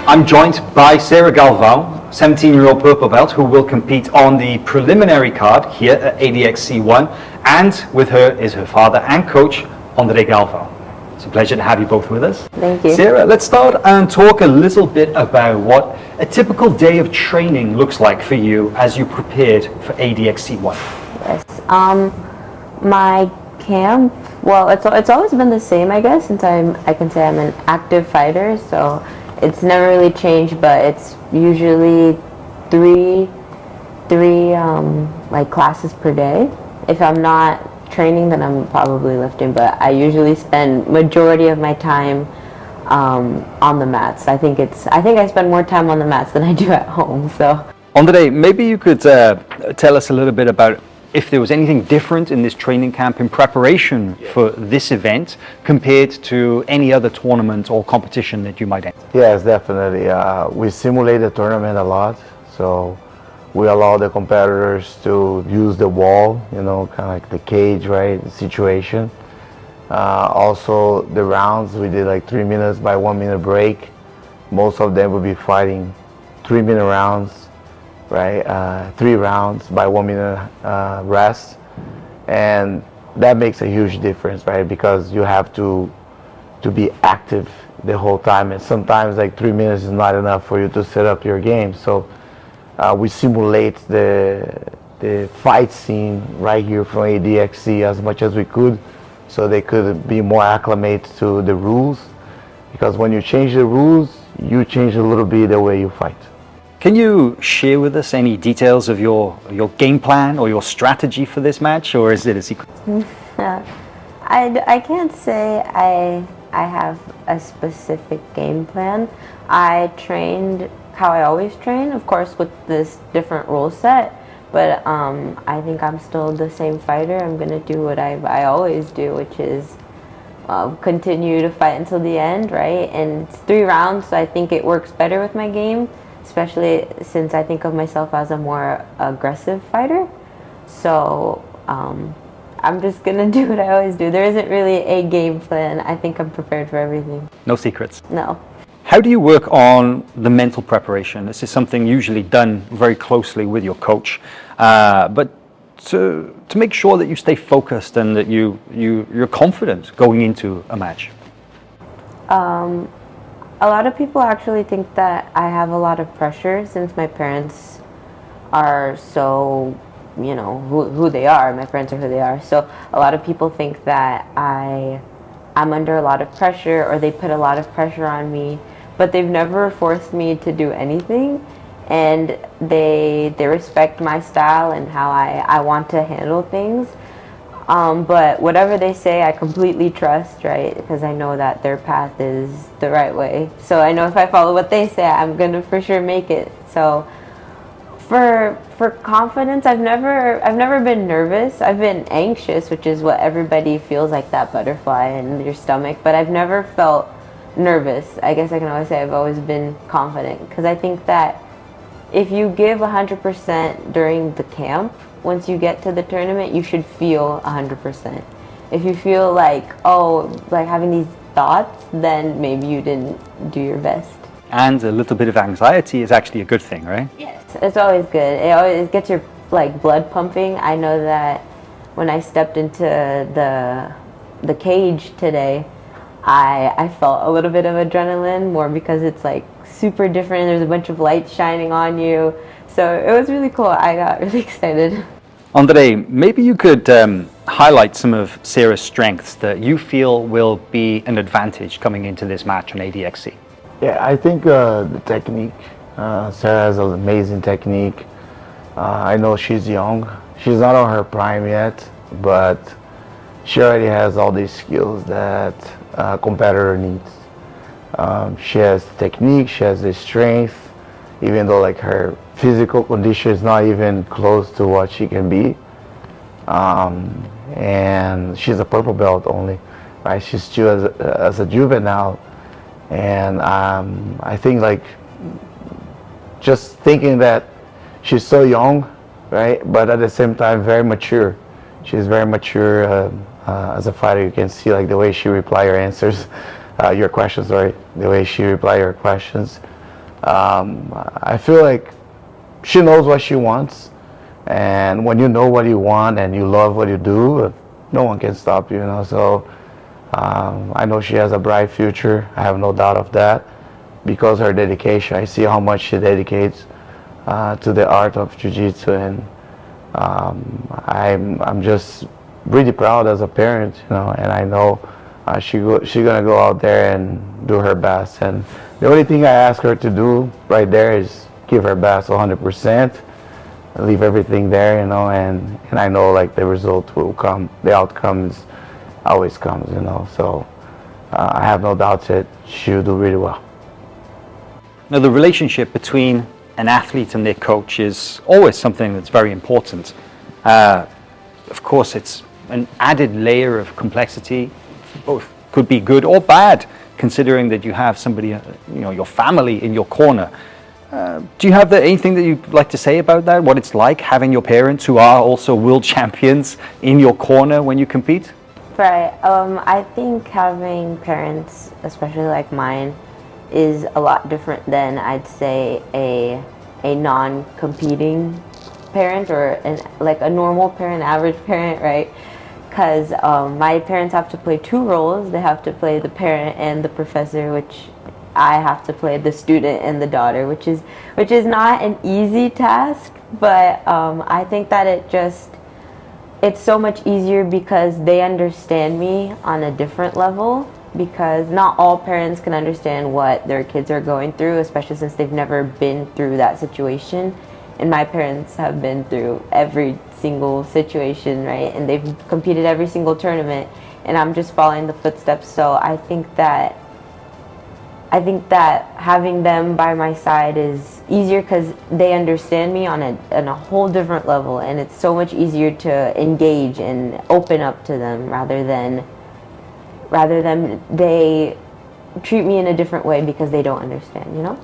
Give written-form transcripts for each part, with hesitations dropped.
I'm joined by Sarah Galvao, 17-year-old purple belt, who will compete on the preliminary card here at ADXC1, and with her is her father and coach, Angelica Galvao. It's a pleasure to have you both with us. Thank you. Sarah, let's start and talk a little bit about what a typical day of training looks like for you as you prepared for ADXC1. Yes. My camp, well, it's always been the same, I guess, since I can say I'm an active fighter, so it's never really changed, but it's usually three like classes per day. If I'm not training, then I'm probably lifting, but I usually spend majority of my time on the mats. I think I spend more time on the mats than I do at home. So Andre, maybe you could tell us a little bit about if there was anything different in this training camp in preparation for this event compared to any other tournament or competition that you might enter. Yes, definitely. We simulate the tournament a lot, so we allow the competitors to use the wall, kind of like the cage, right, the situation. Also, the rounds, we did like 3 minutes by 1 minute break. Most of them will be fighting 3-minute rounds. Right, 3 rounds by 1 minute rest, and that makes a huge difference, right? Because you have to be active the whole time, and sometimes like 3 minutes is not enough for you to set up your game. So we simulate the fight scene right here from ADXC as much as we could, so they could be more acclimated to the rules. Because when you change the rules, you change a little bit the way you fight. Can you share with us any details of your game plan or your strategy for this match, or is it a secret? I can't say I have a specific game plan. I trained how I always train, of course, with this different rule set, but I think I'm still the same fighter. I'm going to do what I always do, which is continue to fight until the end, right? And it's 3 rounds, so I think it works better with my game, especially since I think of myself as a more aggressive fighter. So I'm just gonna do what I always do. There isn't really a game plan. I think I'm prepared for everything. No secrets? No. How do you work on the mental preparation? This is something usually done very closely with your coach, but to make sure that you stay focused and that you're confident going into a match. A lot of people actually think that I have a lot of pressure since my parents are so, who they are. My parents are who they are. So a lot of people think that I'm under a lot of pressure, or they put a lot of pressure on me, but they've never forced me to do anything. And they respect my style and how I want to handle things. But whatever they say, I completely trust, right? Because I know that their path is the right way. So I know if I follow what they say, I'm gonna for sure make it. So for confidence, I've never been nervous. I've been anxious, which is what everybody feels, like that butterfly in your stomach. But I've never felt nervous. I guess I can always say I've always been confident, because I think that if you give 100% during the camp, once you get to the tournament, you should feel 100%. If you feel like having these thoughts, then maybe you didn't do your best. And a little bit of anxiety is actually a good thing, right? Yes, it's always good. It always gets your blood pumping. I know that when I stepped into the cage today, I felt a little bit of adrenaline, more because it's super different. There's a bunch of lights shining on you. So it was really cool. I got really excited. Andre, maybe you could highlight some of Sarah's strengths that you feel will be an advantage coming into this match on ADXC. Yeah, I think the technique. Sarah has an amazing technique. I know she's young. She's not on her prime yet, but she already has all these skills that a competitor needs. She has technique, she has the strength, even though her physical condition is not even close to what she can be. And she's a purple belt only, right? She's still as a juvenile. And I think just thinking that she's so young, right? But at the same time, very mature. She's very mature as a fighter. You can see the way she reply your answers, your questions, right? The way she reply your questions. I feel like she knows what she wants, and when you know what you want and you love what you do, no one can stop you, you know. So I know she has a bright future. I have no doubt of that, because her dedication. I see how much she dedicates to the art of jiu-jitsu, and I'm just really proud as a parent, you know. And I know she's gonna go out there and do her best. And the only thing I ask her to do right there is give her best 100%, leave everything there, you know. And I know like the result will come, the outcome always comes, you know. So I have no doubt that she'll do really well. Now, the relationship between an athlete and their coach is always something that's very important. Of course, it's an added layer of complexity. Both could be good or bad, considering that you have somebody, you know, your family in your corner. Do you have anything that you'd like to say about that? What it's like having your parents, who are also world champions, in your corner when you compete? Right. I think having parents, especially like mine, is a lot different than, I'd say, a non-competing parent, or like a normal parent, average parent, right? Because my parents have to play two roles. They have to play the parent and the professor, which I have to play the student and the daughter, which is not an easy task. But I think that it's so much easier because they understand me on a different level, because not all parents can understand what their kids are going through, especially since they've never been through that situation. And my parents have been through every single situation, right? And they've competed every single tournament, and I'm just following the footsteps. So I think that having them by my side is easier because they understand me on a whole different level, and it's so much easier to engage and open up to them rather than they treat me in a different way because they don't understand, you know?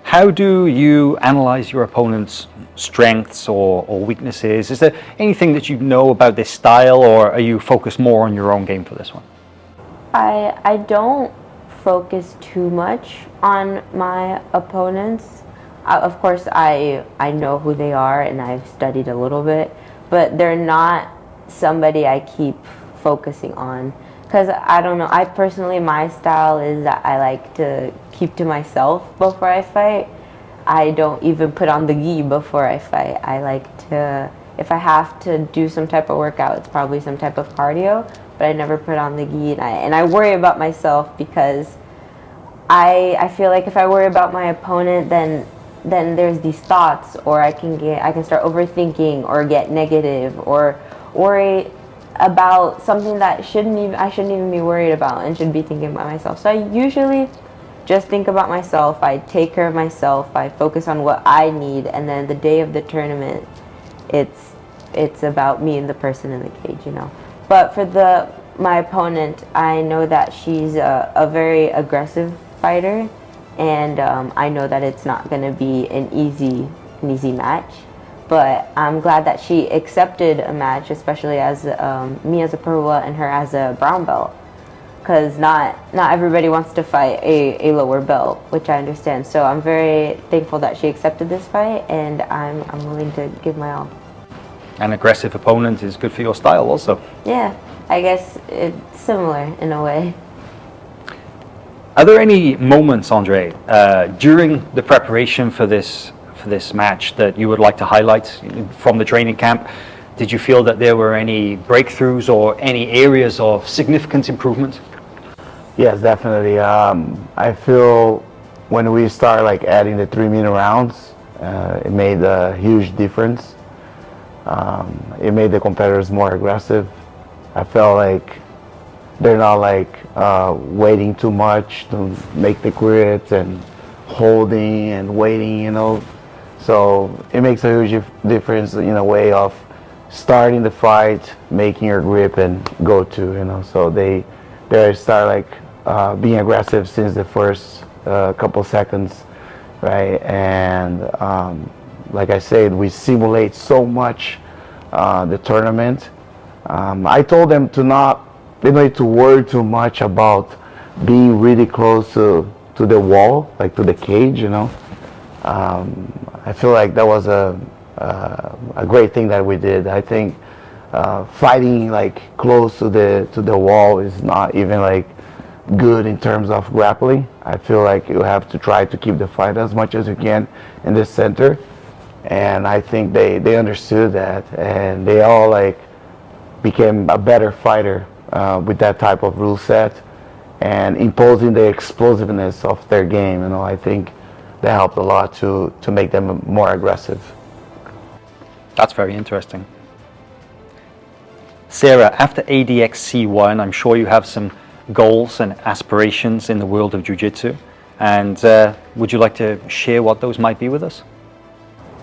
How do you analyze your opponent's strengths or weaknesses? Is there anything that you know about this style, or are you focused more on your own game for this one? I don't focus too much on my opponents. Of course, I know who they are and I've studied a little bit, but they're not somebody I keep focusing on. Because I don't know, I personally, my style is that I like to keep to myself before I fight. I don't even put on the gi before I fight. I like to, if I have to do some type of workout, it's probably some type of cardio, but I never put on the gi. And I worry about myself because I feel like if I worry about my opponent, then there's these thoughts, or I can start overthinking or get negative or worry about something that I shouldn't even be worried about and should be thinking about myself. So I usually just think about myself. I take care of myself. I focus on what I need, and then the day of the tournament, it's about me and the person in the cage, you know. But for my opponent, I know that she's a very aggressive fighter, and I know that it's not going to be an easy match. But I'm glad that she accepted a match, especially as me as a purple and her as a brown belt, because not everybody wants to fight a lower belt, which I understand. So I'm very thankful that she accepted this fight, and I'm willing to give my all. An aggressive opponent is good for your style also. Yeah, I guess it's similar in a way. Are there any moments, Andre, during the preparation for this match that you would like to highlight from the training camp? Did you feel that there were any breakthroughs or any areas of significant improvement? Yes, definitely. I feel when we start like adding the 3-minute rounds, it made a huge difference. It made the competitors more aggressive. I felt like they're not like waiting too much to make the quit and holding and waiting, you know. So it makes a huge difference in a way of starting the fight, making your grip and go to, you know. So they start like being aggressive since the first couple seconds, right? And like I said, we simulate so much the tournament. I told them they don't need to worry too much about being really close to the wall, like to the cage, you know. I feel like that was a great thing that we did. I think fighting like close to the wall is not even like good in terms of grappling. I feel like you have to try to keep the fight as much as you can in the center, and I think they understood that, and they all like became a better fighter with that type of rule set and imposing the explosiveness of their game. You know, I think that helped a lot to make them more aggressive. That's very interesting. Sarah, after ADXC1, I'm sure you have some goals and aspirations in the world of Jiu-Jitsu, and would you like to share what those might be with us?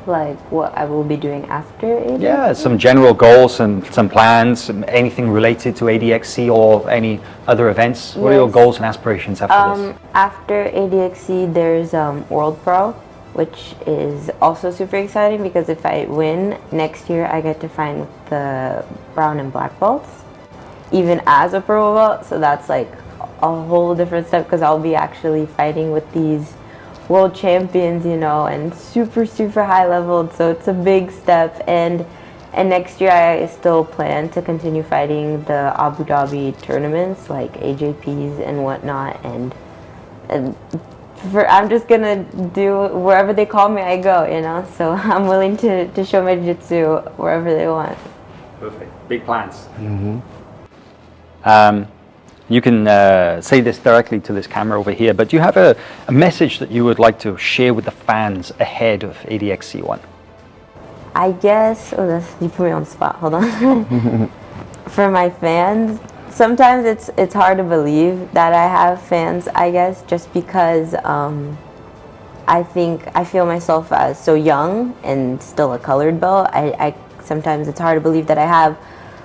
Like what I will be doing after ADXC? Yeah, some general goals and some plans, anything related to ADXC or any other events. What are your goals and aspirations after this? After ADXC, there's World Pro, which is also super exciting because if I win next year, I get to fight with the brown and black belts, even as a purple belt. So that's like a whole different step because I'll be actually fighting with these world champions, you know, and super high leveled. So it's a big step. And next year I still plan to continue fighting the Abu Dhabi tournaments like AJPs and whatnot. And I'm just gonna do wherever they call me, I go, you know. So I'm willing to show my jiu-jitsu wherever they want. Perfect. Big plans. Mm-hmm. You can say this directly to this camera over here, but do you have a message that you would like to share with the fans ahead of ADXC1? I guess, you put me on the spot, hold on. For my fans, sometimes it's hard to believe that I have fans, I guess, just because I feel myself as so young and still a colored belt. Sometimes it's hard to believe that I have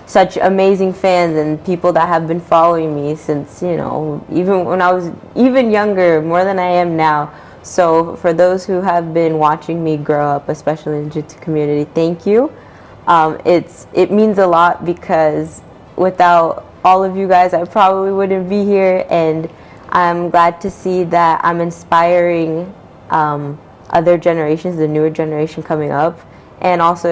such amazing fans and people that have been following me since, you know, even when I was even younger, more than I am now. So for those who have been watching me grow up, especially in the jiu-jitsu community, thank you. It means a lot because without all of you guys, I probably wouldn't be here, and I'm glad to see that I'm inspiring other generations, the newer generation coming up, and also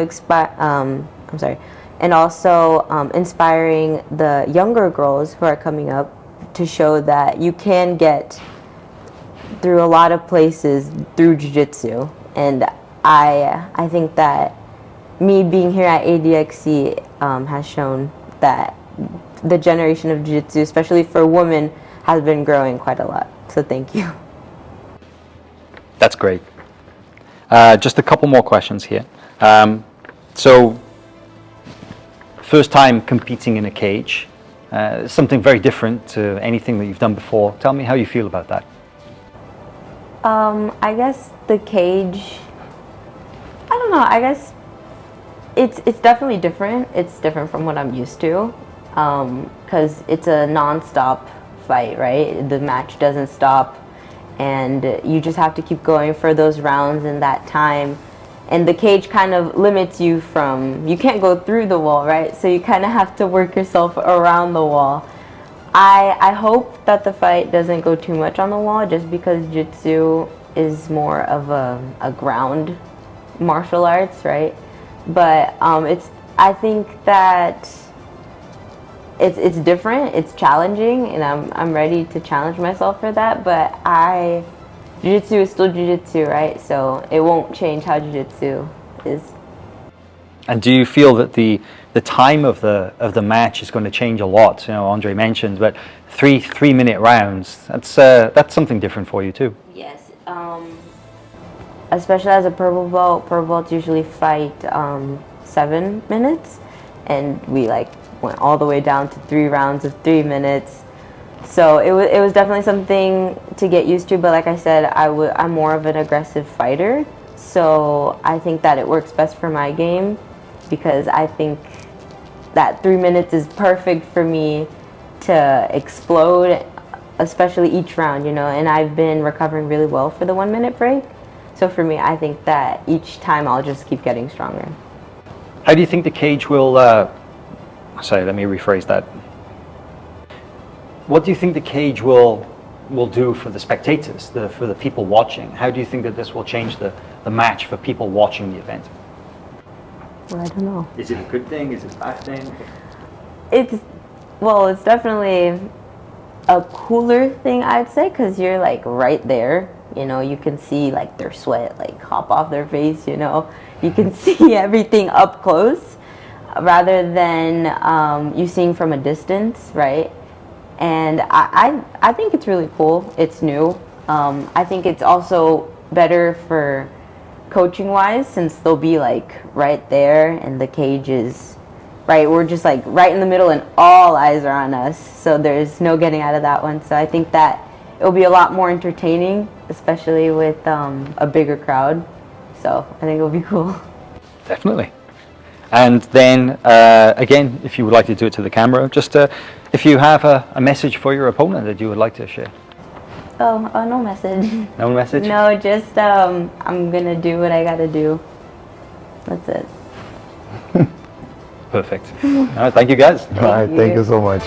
inspiring the younger girls who are coming up to show that you can get through a lot of places through jiu-jitsu. And I think that me being here at ADXC has shown that the generation of jiu-jitsu, especially for women, has been growing quite a lot. So thank you. That's great. Just a couple more questions here. So first time competing in a cage, something very different to anything that you've done before. Tell me how you feel about that. I guess the cage, I don't know, I guess it's definitely different. It's different from what I'm used to, because it's a non-stop fight, right? The match doesn't stop, and you just have to keep going for those rounds in that time. And the cage kind of limits you from, you can't go through the wall, right? So you kind of have to work yourself around the wall. I hope that the fight doesn't go too much on the wall, just because jiu-jitsu is more of a ground martial arts, right? But I think that it's different, it's challenging, and I'm ready to challenge myself for that. But jiu-jitsu is still jiu-jitsu, right? So it won't change how jiu-jitsu is. And do you feel that the time of the match is going to change a lot? You know, Andre mentioned, but three-minute rounds. That's something different for you too. Yes, especially as a purple belts usually fight 7 minutes, and we like went all the way down to 3 rounds of 3 minutes. So it was definitely something to get used to. But like I said, I'm more of an aggressive fighter, so I think that it works best for my game, because I think that 3 minutes is perfect for me to explode, especially each round, you know. And I've been recovering really well for the 1 minute break. So for me, I think that each time I'll just keep getting stronger. How do you think the cage will, sorry, let me rephrase that. What do you think the cage will will do for the spectators, for the people watching? How do you think that this will change the match for people watching the event? Well, I don't know. Is it a good thing? Is it a bad thing? It's definitely a cooler thing, I'd say, because you're like right there. You know, you can see like their sweat like hop off their face. You know, you can see everything up close, rather than you seeing from a distance, right? And I think it's really cool. It's new. I think it's also better for coaching wise, since they'll be like right there and the cage is right, we're just like right in the middle and all eyes are on us, so there's no getting out of that one. So I think that it'll be a lot more entertaining, especially with a bigger crowd. So I think it'll be cool. Definitely. And then again, if you would like to do it to the camera, just if you have a message for your opponent that you would like to share. No message. No message? No, just I'm gonna do what I gotta do. That's it. Perfect. All right, thank you guys. All right, thank you so much.